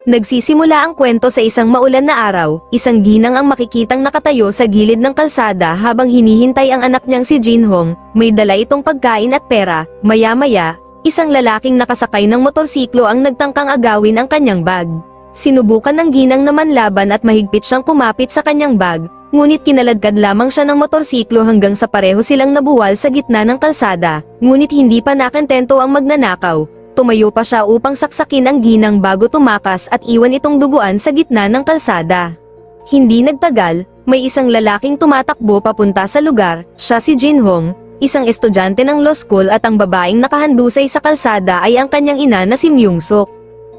Nagsisimula ang kwento sa isang maulan na araw, isang ginang ang makikitang nakatayo sa gilid ng kalsada habang hinihintay ang anak niyang si Jinhong, may dala itong pagkain at pera. Maya-maya, isang lalaking nakasakay ng motorsiklo ang nagtangkang agawin ang kanyang bag. Sinubukan ng ginang na manlaban at mahigpit siyang kumapit sa kanyang bag, ngunit kinaladkad lamang siya ng motorsiklo hanggang sa pareho silang nabuwal sa gitna ng kalsada. Ngunit hindi pa nakentento ang magnanakaw. Tumayo pa siya upang saksakin ang ginang bago tumakas at iwan itong duguan sa gitna ng kalsada. Hindi nagtagal, may isang lalaking tumatakbo papunta sa lugar. Siya si Jinhong, isang estudyante ng law school, at ang babaeng nakahandusay sa kalsada ay ang kanyang ina na si Myung-suk.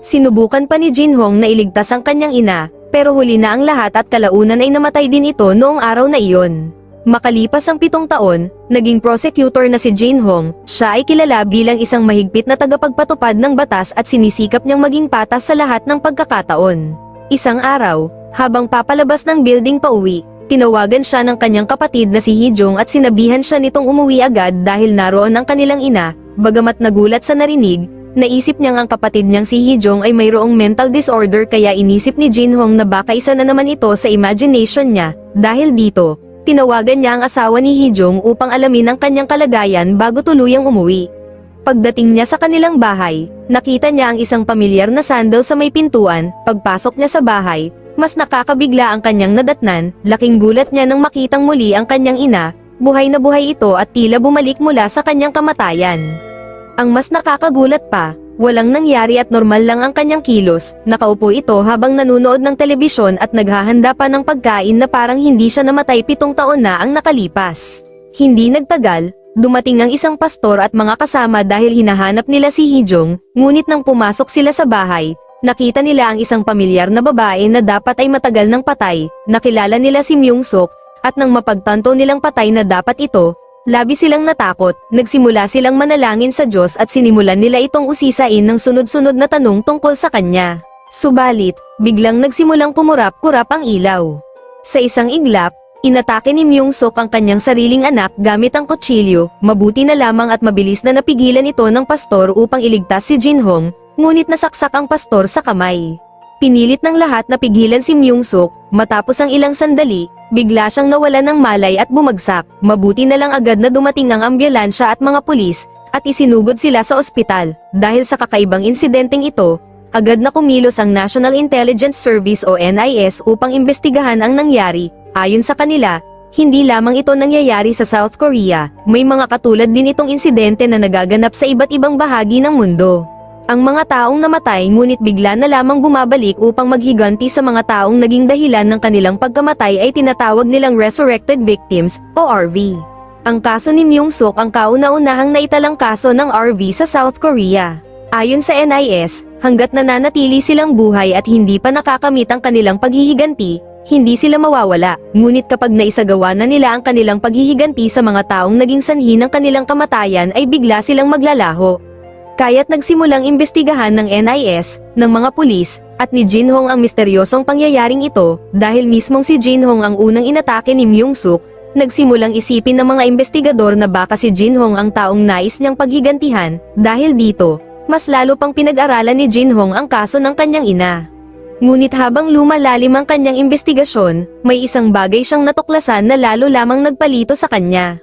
Sinubukan pa ni Jinhong na iligtas ang kanyang ina, pero huli na ang lahat at kalaunan ay namatay din ito noong araw na iyon. Makalipas ang 7 taon, naging prosecutor na si Jinhong. Siya ay kilala bilang isang mahigpit na tagapagpatupad ng batas at sinisikap niyang maging patas sa lahat ng pagkakataon. Isang araw, habang papalabas ng building pauwi, tinawagan siya ng kanyang kapatid na si Hee-jung at sinabihan siya nitong umuwi agad dahil naroon ang kanilang ina. Bagamat nagulat sa narinig, naisip niyang ang kapatid niyang si Hee-jung ay mayroong mental disorder, kaya inisip ni Jinhong na baka isa na naman ito sa imagination niya. Dahil dito, tinawagan niya ang asawa ni Hee-jung upang alamin ang kanyang kalagayan bago tuluyang umuwi. Pagdating niya sa kanilang bahay, nakita niya ang isang pamilyar na sandal sa may pintuan. Pagpasok niya sa bahay, mas nakakabigla ang kanyang nadatnan. Laking gulat niya nang makitang muli ang kanyang ina. Buhay na buhay ito at tila bumalik mula sa kanyang kamatayan. Ang mas nakakagulat pa, walang nangyari at normal lang ang kanyang kilos. Nakaupo ito habang nanunood ng telebisyon at naghahanda pa ng pagkain na parang hindi siya namatay 7 taon na ang nakalipas. Hindi nagtagal, dumating ang isang pastor at mga kasama dahil hinahanap nila si Hee-jung, ngunit nang pumasok sila sa bahay, nakita nila ang isang pamilyar na babae na dapat ay matagal nang patay. Nakilala nila si Myung-suk, at nang mapagtanto nilang patay na dapat ito, labis silang natakot. Nagsimula silang manalangin sa Diyos at sinimulan nila itong usisain ng sunod-sunod na tanong tungkol sa kanya. Subalit, biglang nagsimulang kumurap-kurap ang ilaw. Sa isang iglap, inatake ni Myung-suk ang kanyang sariling anak gamit ang kutsilyo. Mabuti na lamang at mabilis na napigilan ito ng pastor upang iligtas si Jinhong, ngunit nasaksak ang pastor sa kamay. Pinilit ng lahat na pigilan si Myung-suk. Matapos ang ilang sandali, bigla siyang nawala ng malay at bumagsak. Mabuti na lang agad na dumating ang ambulansya at mga pulis, at isinugod sila sa ospital. Dahil sa kakaibang insidenteng ito, agad na kumilos ang National Intelligence Service o NIS upang imbestigahan ang nangyari. Ayon sa kanila, hindi lamang ito nangyayari sa South Korea, may mga katulad din itong insidente na nagaganap sa iba't ibang bahagi ng mundo. Ang mga taong namatay ngunit bigla na lamang bumabalik upang maghiganti sa mga taong naging dahilan ng kanilang pagkamatay ay tinatawag nilang Resurrected Victims o RV. Ang kaso ni Myung-suk ang kauna-unahang naitalang kaso ng RV sa South Korea. Ayon sa NIS, hanggat nananatili silang buhay at hindi pa nakakamit ang kanilang paghihiganti, hindi sila mawawala. Ngunit kapag naisagawa na nila ang kanilang paghihiganti sa mga taong naging sanhi ng kanilang kamatayan ay bigla silang maglalaho. Kaya't nagsimulang imbestigahan ng NIS, ng mga pulis, at ni Jinhong ang misteryosong pangyayaring ito. Dahil mismong si Jinhong ang unang inatake ni Myung-suk, nagsimulang isipin ng mga investigador na baka si Jinhong ang taong nais niyang paghigantihan. Dahil dito, mas lalo pang pinag-aralan ni Jinhong ang kaso ng kanyang ina. Ngunit habang lumalalim ang kanyang investigasyon, may isang bagay siyang natuklasan na lalo lamang nagpalito sa kanya.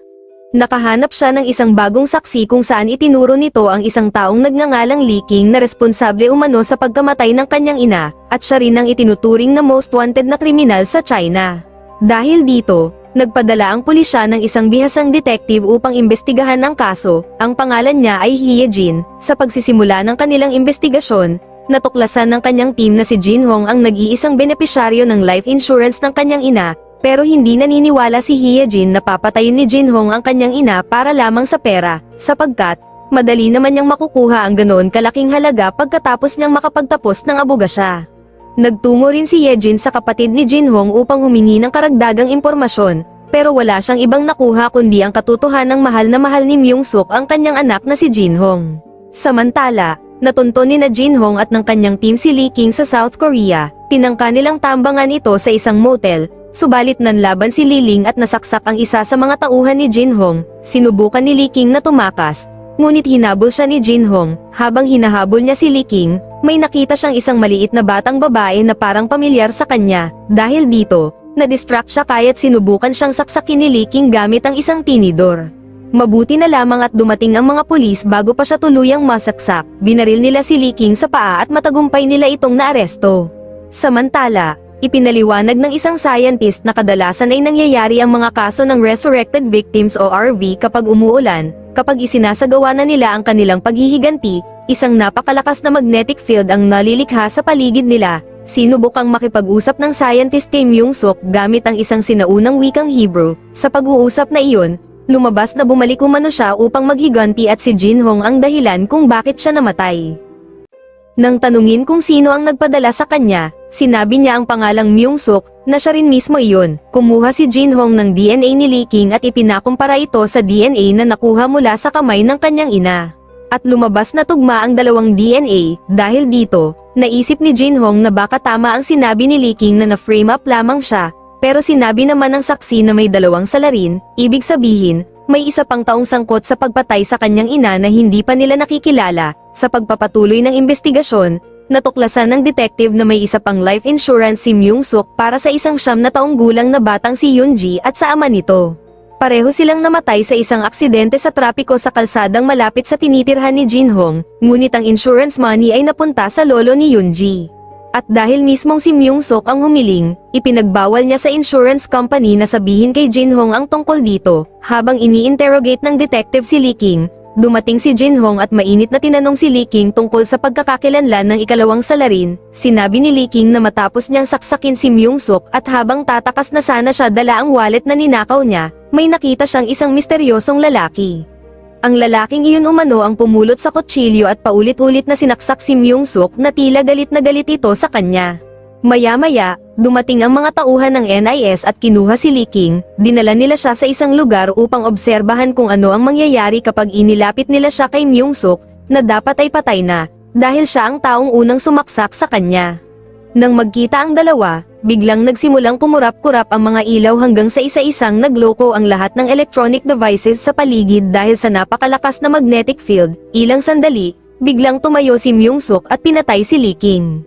Nakahanap siya ng isang bagong saksi kung saan itinuro nito ang isang taong nagngangalang Lee King na responsable umano sa pagkamatay ng kanyang ina, at siya rin ang itinuturing na most wanted na kriminal sa China. Dahil dito, nagpadala ang pulisya ng isang bihasang detective upang imbestigahan ang kaso. Ang pangalan niya ay Hye-jin. Sa pagsisimula ng kanilang investigasyon, natuklasan ng kanyang team na si Jinhong ang nag-iisang benepisyaryo ng life insurance ng kanyang ina. Pero hindi naniniwala si Hye-jin na papatayin ni Jinhong ang kanyang ina para lamang sa pera, sapagkat, madali naman niyang makukuha ang ganoon kalaking halaga pagkatapos niyang makapagtapos ng abogasya. Nagtungo rin si Hye-jin sa kapatid ni Jinhong upang humingi ng karagdagang impormasyon, pero wala siyang ibang nakuha kundi ang katotohanang mahal na mahal ni Myung-suk ang kanyang anak na si Jinhong. Samantala, natunto ni na Jinhong at ng kanyang team si Lee King sa South Korea. Tinangka nilang tambangan ito sa isang motel. Subalit nanlaban si Liling at nasaksak ang isa sa mga tauhan ni Jinhong. Sinubukan ni Lee King na tumakas, ngunit hinabol siya ni Jinhong. Habang hinahabol niya si Lee King, may nakita siyang isang maliit na batang babae na parang pamilyar sa kanya. Dahil dito, na-distract siya kaya't sinubukan siyang saksakin ni Li King gamit ang isang tinidor. Mabuti na lamang at dumating ang mga pulis bago pa siya tuluyang masaksak. Binaril nila si Li King sa paa at matagumpay nila itong naaresto. Samantala, ipinaliwanag ng isang scientist na kadalasan ay nangyayari ang mga kaso ng Resurrected Victims o RV kapag umuulan, kapag isinasagawa na nila ang kanilang paghihiganti, isang napakalakas na magnetic field ang nalilikha sa paligid nila. Sinubukang makipag-usap ng scientist kay Myung-suk gamit ang isang sinaunang wikang Hebrew. Sa pag-uusap na iyon, lumabas na bumalik umano siya upang maghiganti at si Jin-hong ang dahilan kung bakit siya namatay. Nang tanungin kung sino ang nagpadala sa kanya, sinabi niya ang pangalang Myung-suk, na siya rin mismo iyon. Kumuha si Jin-hong ng DNA ni Li King at ipinakumpara ito sa DNA na nakuha mula sa kamay ng kanyang ina. At lumabas na tugma ang dalawang DNA, dahil dito, naisip ni Jin-hong na baka tama ang sinabi ni Li King na na-frame up lamang siya, pero sinabi naman ng saksi na may dalawang salarin, ibig sabihin, may isa pang taong sangkot sa pagpatay sa kanyang ina na hindi pa nila nakikilala. Sa pagpapatuloy ng investigasyon, natuklasan ng detective na may isa pang life insurance si Myung-suk para sa isang 9 na taong gulang na batang si Yoon-ji at sa ama nito. Pareho silang namatay sa isang aksidente sa trapiko sa kalsadang malapit sa tinitirhan ni Jin-hong, ngunit ang insurance money ay napunta sa lolo ni Yoon-ji. At dahil mismong si Myung-suk ang humiling, ipinagbawal niya sa insurance company na sabihin kay Jin-hong ang tungkol dito. Habang ini-interrogate ng detective si Li King, dumating si Jin-hong at mainit na tinanong si Li King tungkol sa pagkakakilanlan ng ikalawang salarin. Sinabi ni Li King na matapos niyang saksakin si Myung-suk at habang tatakas na sana siya dala ang wallet na ninakaw niya, may nakita siyang isang misteryosong lalaki. Ang lalaking iyon umano ang pumulot sa kutsilyo at paulit-ulit na sinaksak si Myung-suk na tila galit na galit ito sa kanya. Maya-maya, dumating ang mga tauhan ng NIS at kinuha si Li King, dinala nila siya sa isang lugar upang obserbahan kung ano ang mangyayari kapag inilapit nila siya kay Myung-suk, na dapat ay patay na, dahil siya ang taong unang sumaksak sa kanya. Nang magkita ang dalawa, biglang nagsimulang kumurap-kurap ang mga ilaw hanggang sa isa-isang nagloko ang lahat ng electronic devices sa paligid dahil sa napakalakas na magnetic field. Ilang sandali, biglang tumayo si Myung-suk at pinatay si Li King.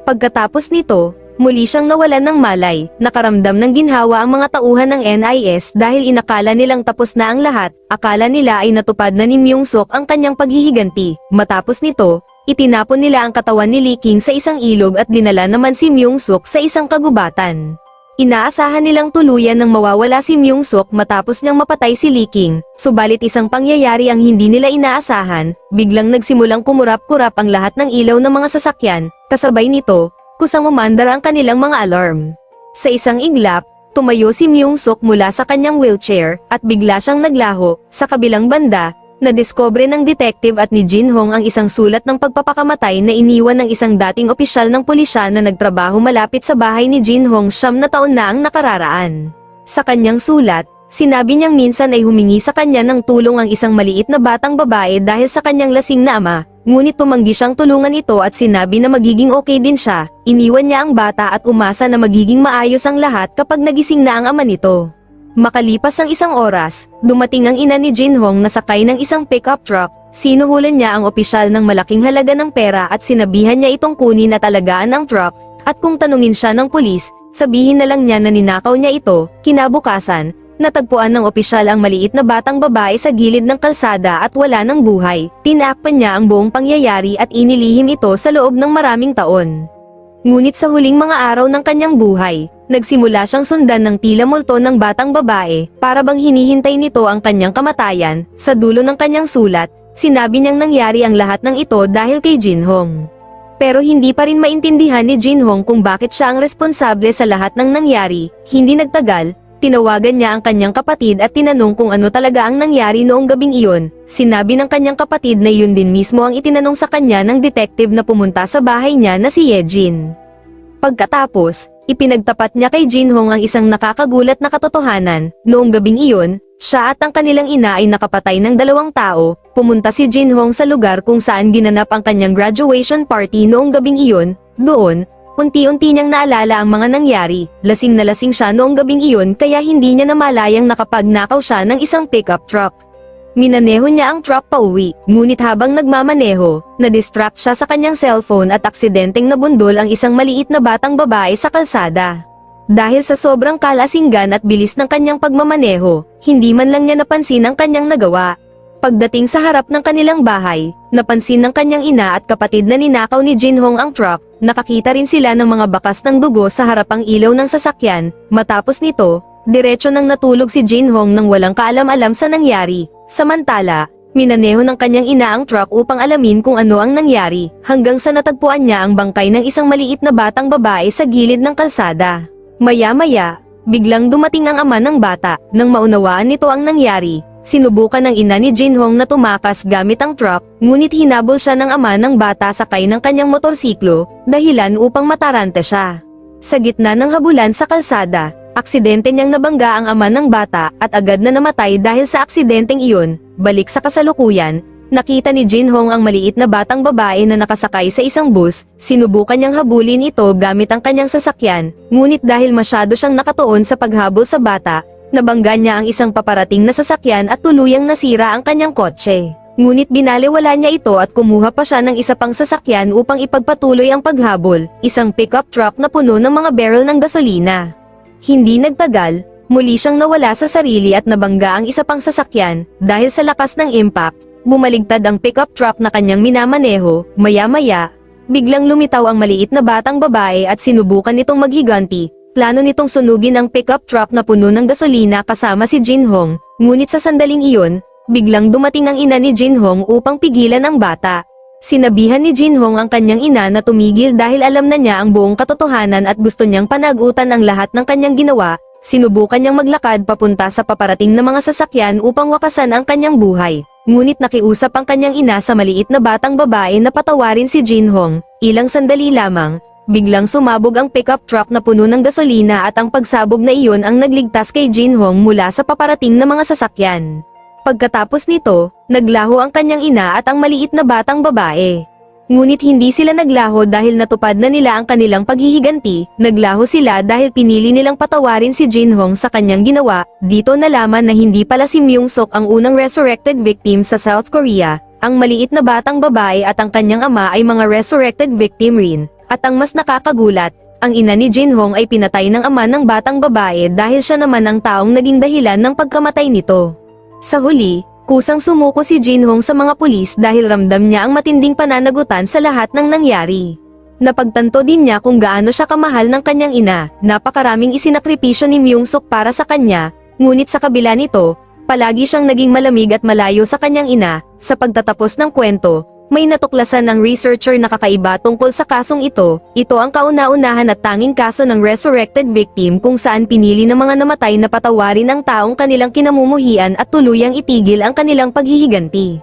Pagkatapos nito, muli siyang nawalan ng malay, nakaramdam ng ginhawa ang mga tauhan ng NIS dahil inakala nilang tapos na ang lahat, akala nila ay natupad na ni Myung-suk ang kanyang paghihiganti. Matapos nito, itinapon nila ang katawan ni Li King sa isang ilog at dinala naman si Myung-suk sa isang kagubatan. Inaasahan nilang tuluyan nang mawawala si Myung-suk matapos niyang mapatay si Li King, subalit isang pangyayari ang hindi nila inaasahan, biglang nagsimulang kumurap-kurap ang lahat ng ilaw ng mga sasakyan, kasabay nito, kusang umandar ang kanilang mga alarm. Sa isang iglap, tumayo si Myung-suk mula sa kanyang wheelchair, at bigla siyang naglaho. Sa kabilang banda, nadiskubre ng detective at ni Jin-hong ang isang sulat ng pagpapakamatay na iniwan ng isang dating opisyal ng pulisya na nagtrabaho malapit sa bahay ni Jin-hong 9 na taon na ang nakararaan. Sa kanyang sulat, sinabi niyang minsan ay humingi sa kanya ng tulong ang isang maliit na batang babae dahil sa kanyang lasing na ama, ngunit tumanggi siyang tulungan ito at sinabi na magiging okay din siya. Iniwan niya ang bata at umasa na magiging maayos ang lahat kapag nagising na ang ama nito. Makalipas ang isang oras, dumating ang ina ni Jin-hong na sakay ng isang pickup truck. Sinuhulan niya ang opisyal ng malaking halaga ng pera at sinabihan niya itong kunin at alagaan ang truck, at kung tanungin siya ng pulis, sabihin na lang niya na ninakaw niya ito. Kinabukasan, natagpuan ng opisyal ang maliit na batang babae sa gilid ng kalsada at wala ng buhay. Tinakpan niya ang buong pangyayari at inilihim ito sa loob ng maraming taon. Ngunit sa huling mga araw ng kanyang buhay, nagsimula siyang sundan ng tila multo ng batang babae, para bang hinihintay nito ang kanyang kamatayan. Sa dulo ng kanyang sulat, sinabi niyang nangyari ang lahat ng ito dahil kay Jin-hong. Pero hindi pa rin maintindihan ni Jin-hong kung bakit siya ang responsable sa lahat ng nangyari. Hindi nagtagal, tinawagan niya ang kanyang kapatid at tinanong kung ano talaga ang nangyari noong gabing iyon. Sinabi ng kanyang kapatid na yun din mismo ang itinanong sa kanya ng detective na pumunta sa bahay niya na si Yejin. Pagkatapos, ipinagtapat niya kay Jin-hong ang isang nakakagulat na katotohanan. Noong gabing iyon, siya at ang kanilang ina ay nakapatay ng 2 tao. Pumunta si Jin-hong sa lugar kung saan ginanap ang kanyang graduation party noong gabing iyon. Doon, unti-unti niyang naalala ang mga nangyari. Lasing na lasing siya noong gabing iyon kaya hindi niya namalayang nakapagnakaw siya ng isang pickup truck. Minaneho niya ang truck pauwi, ngunit habang nagmamaneho, na-distract siya sa kanyang cellphone at aksidenteng nabundol ang isang maliit na batang babae sa kalsada. Dahil sa sobrang kalasinggan at bilis ng kanyang pagmamaneho, hindi man lang niya napansin ang kanyang nagawa. Pagdating sa harap ng kanilang bahay, napansin ng kanyang ina at kapatid na ninakaw ni Jinhong ang truck, nakakita rin sila ng mga bakas ng dugo sa harapang ilaw ng sasakyan. Matapos nito, diretso nang natulog si Jinhong nang walang kaalam-alam sa nangyari. Samantala, minaneho ng kanyang ina ang truck upang alamin kung ano ang nangyari, hanggang sa natagpuan niya ang bangkay ng isang maliit na batang babae sa gilid ng kalsada. Maya-maya, biglang dumating ang ama ng bata. Nang maunawaan nito ang nangyari, sinubukan ng ina ni Jinhong na tumakas gamit ang truck, ngunit hinabol siya ng ama ng bata sakay ng kanyang motorsiklo, dahilan upang matarante siya. Sa gitna ng habulan sa kalsada, aksidente niyang nabangga ang ama ng bata at agad na namatay dahil sa aksidenteng iyon. Balik sa kasalukuyan, nakita ni Jinhong ang maliit na batang babae na nakasakay sa isang bus. Sinubukan niyang habulin ito gamit ang kanyang sasakyan, ngunit dahil masyado siyang nakatuon sa paghabol sa bata, nabangga niya ang isang paparating na sasakyan at tuluyang nasira ang kanyang kotse. Ngunit binaliwala niya ito at kumuha pa siya ng isa pang sasakyan upang ipagpatuloy ang paghabol, isang pickup truck na puno ng mga barrel ng gasolina. Hindi nagtagal, muli siyang nawala sa sarili at nabangga ang isa pang sasakyan. Dahil sa lakas ng impact, bumaligtad ang pickup truck na kanyang minamaneho. Maya-maya, biglang lumitaw ang maliit na batang babae at sinubukan nitong maghiganti. Plano nitong sunugin ang pickup truck na puno ng gasolina kasama si Jinhong, ngunit sa sandaling iyon, biglang dumating ang ina ni Jinhong upang pigilan ang bata. Sinabihan ni Jinhong ang kanyang ina na tumigil dahil alam na niya ang buong katotohanan at gusto niyang panagutan ang lahat ng kanyang ginawa. Sinubukan niyang maglakad papunta sa paparating na mga sasakyan upang wakasan ang kanyang buhay. Ngunit nakiusap ang kanyang ina sa maliit na batang babae na patawarin si Jinhong. Ilang sandali lamang, biglang sumabog ang pickup truck na puno ng gasolina at ang pagsabog na iyon ang nagligtas kay Jinhong mula sa paparating na mga sasakyan. Pagkatapos nito, naglaho ang kanyang ina at ang maliit na batang babae. Ngunit hindi sila naglaho dahil natupad na nila ang kanilang paghihiganti, naglaho sila dahil pinili nilang patawarin si Jinhong sa kanyang ginawa. Dito nalaman na hindi pala si Myung-sok ang unang resurrected victim sa South Korea, ang maliit na batang babae at ang kanyang ama ay mga resurrected victim rin. At ang mas nakakagulat, ang ina ni Jinhong ay pinatay ng ama ng batang babae dahil siya naman ang taong naging dahilan ng pagkamatay nito. Sa huli, kusang sumuko si Jinhong sa mga pulis dahil ramdam niya ang matinding pananagutan sa lahat ng nangyari. Napagtanto din niya kung gaano siya kamahal ng kanyang ina. Napakaraming isinakripisyo ni Myung-sok para sa kanya, ngunit sa kabila nito, palagi siyang naging malamig at malayo sa kanyang ina. Sa pagtatapos ng kwento, may natuklasan ng researcher na kakaiba tungkol sa kasong ito. Ito ang kauna-unahan at tanging kaso ng resurrected victim kung saan pinili ng mga namatay na patawarin ang taong kanilang kinamumuhian at tuluyang itigil ang kanilang paghihiganti.